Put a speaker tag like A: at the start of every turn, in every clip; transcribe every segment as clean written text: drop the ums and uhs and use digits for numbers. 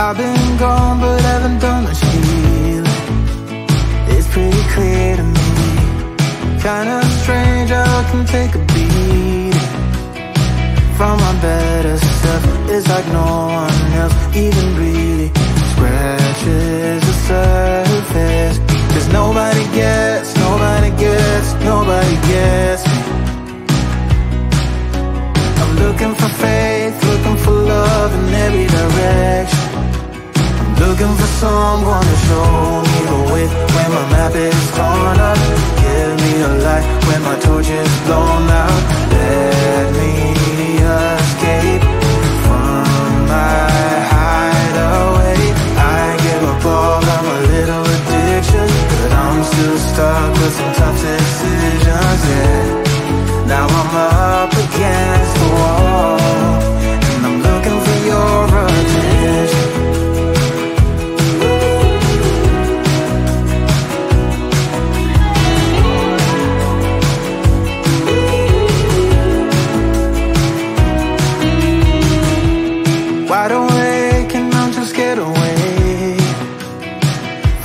A: I've been gone but haven't done much healing. It's pretty clear to me. Kinda strange how I can take a beating from my better self. It's like no one else even really scratches the surface. 'Cause nobody gets, nobody gets, nobody gets me. I'm looking for faith, looking for love in every direction. I'm looking for someone to show me the way when my map is torn up. Give me a light when my torch is blown out. Let me escape from my hideaway. I give up all of my little addictions, but I'm still stuck with some tough decisions, yeah. Now I'm up against the wall, and I'm looking for your attention. Wide awake and I'm just scared away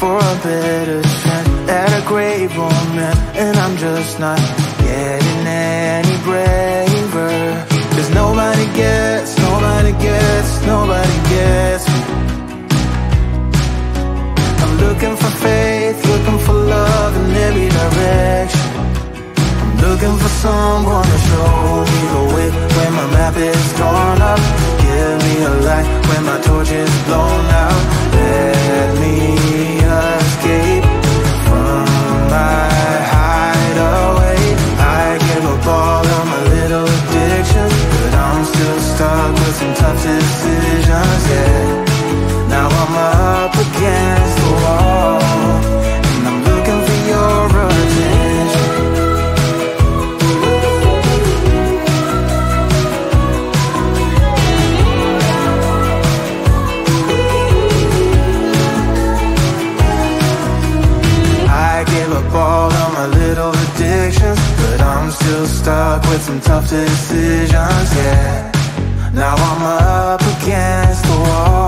A: for a better chance at a great romance, and I'm just not getting any braver. 'Cause nobody gets, nobody gets, nobody gets me. I'm looking for faith, looking for love in every direction. I'm looking for someone to show me the way when my map is torn up. Give me a light when my torch is blown out. Let me escape from my hideaway. I give up all of my little addictions, but I'm still stuck with some tough decisions, yeah. Now I'm up against the wall, and I'm looking for your attention. I give up all of my little addictions, but I'm still stuck with some tough decisions, yeah. Now I'm up against the wall.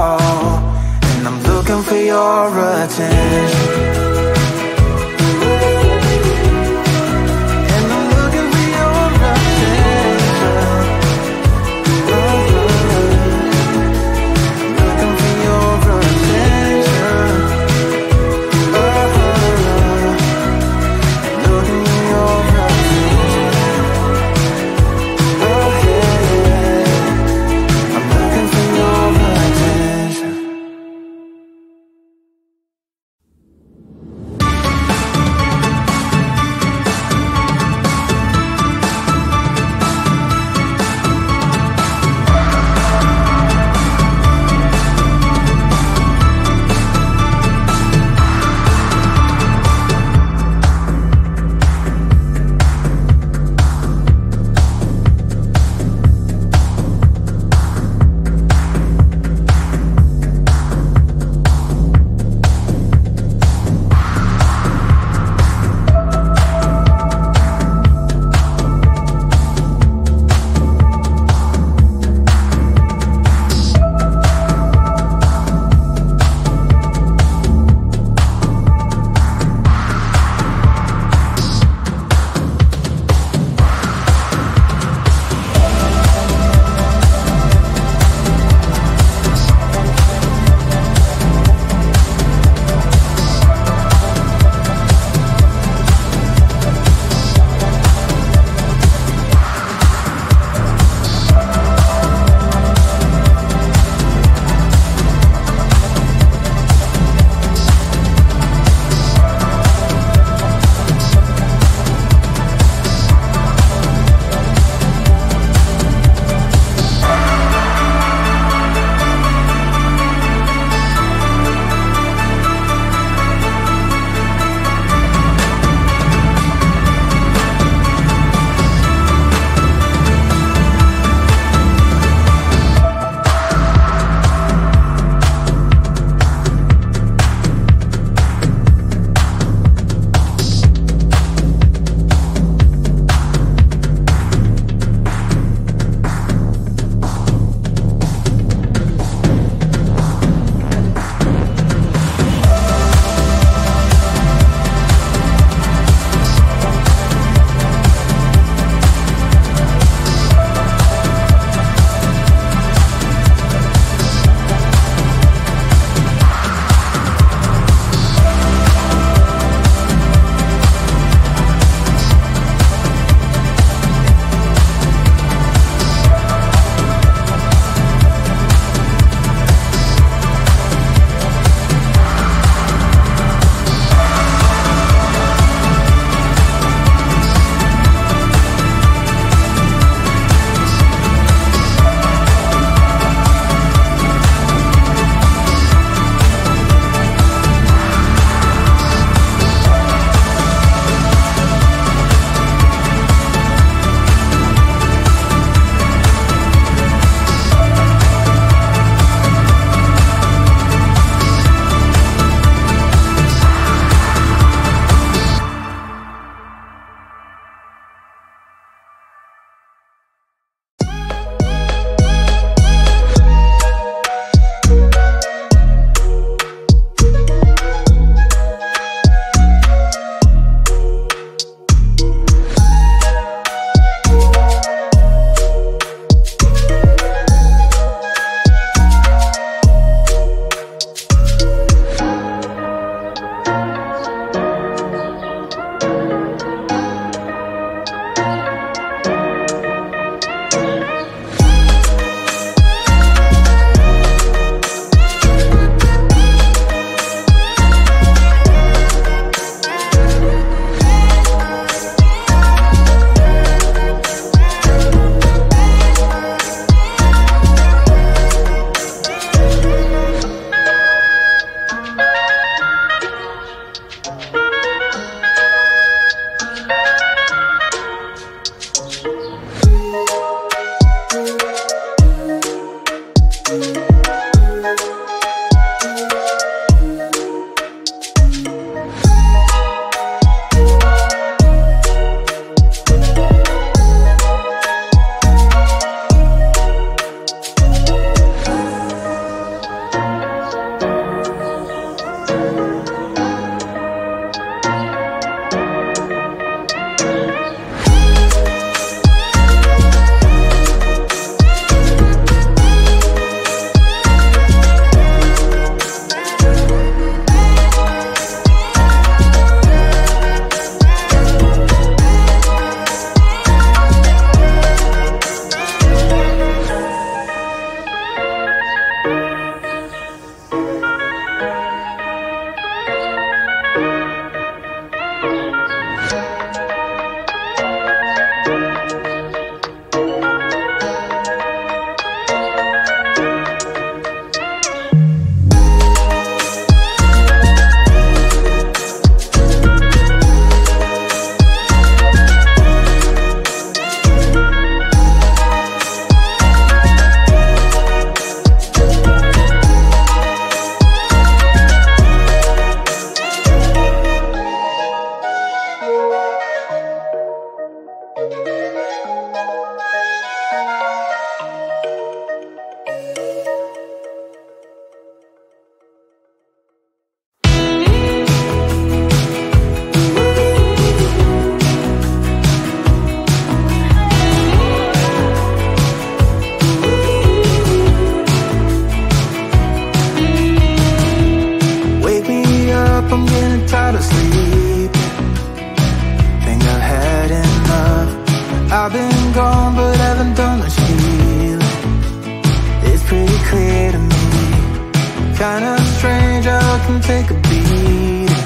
A: Kinda strange how I can take a beat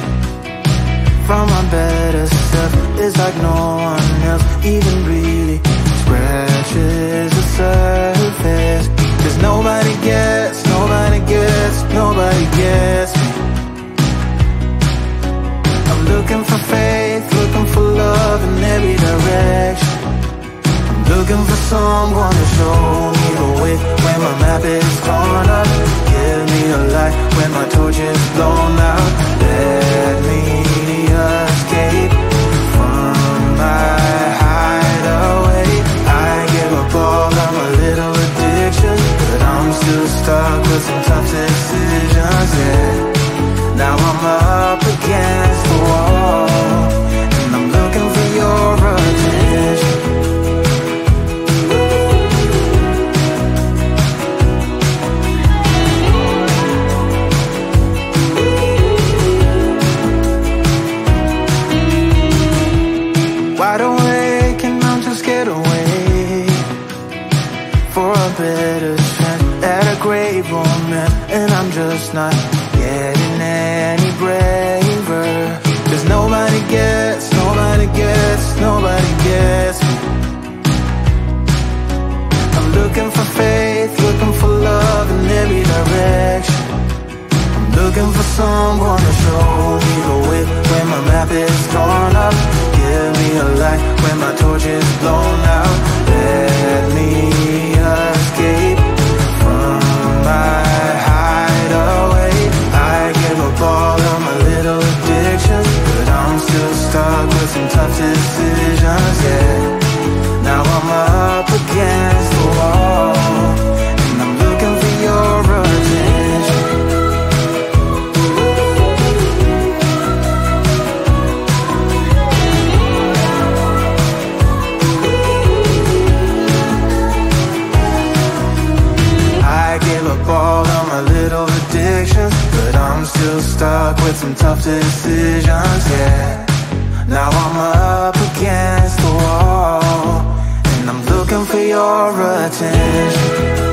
A: from my better self. It's like no one else even really scratches the surface. 'Cause nobody gets, nobody gets, nobody gets me. I'm looking for faith, looking for love in every direction. I'm looking for someone to show me the way when my map is torn up. Give me a light when my torch is blown out. Let me escape from my hideaway. I give up all of my little addictions, but I'm still stuck with some tough decisions, yeah. Now I'm up against the wall, and I'm looking for your attention. Wide awake and I'm just scared away for a better chance at a great romance, and I'm just not getting any braver. 'Cause nobody gets, nobody gets, nobody gets me. I'm looking for faith, looking for love in every direction. I'm looking for someone to show me the way when my map is torn up. Give me a light when my torch is blown out. Let me escape from my hideaway. I give up all of my little addictions, but I'm still stuck with some tough decisions, yeah. Now I'm up against the wall, and I'm looking for your attention. I give up all of my little addictions, but I'm still stuck with some tough decisions, yeah. Now I'm up against the wall, and I'm looking for your attention.